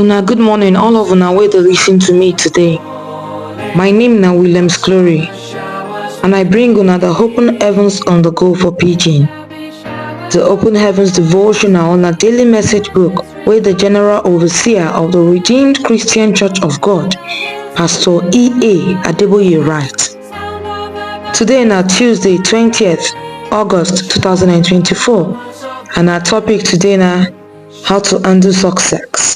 Una good morning, all of una wey dey listen to me today. My name na Williams Glory, and I bring una the Open Heavens on the Go for Pidgin. The Open Heavens devotional on a daily message book wey the General Overseer of the Redeemed Christian Church of God, Pastor E.A. Adeboye write. Today na Tuesday 20th August 2024, and our topic today na how to handle success.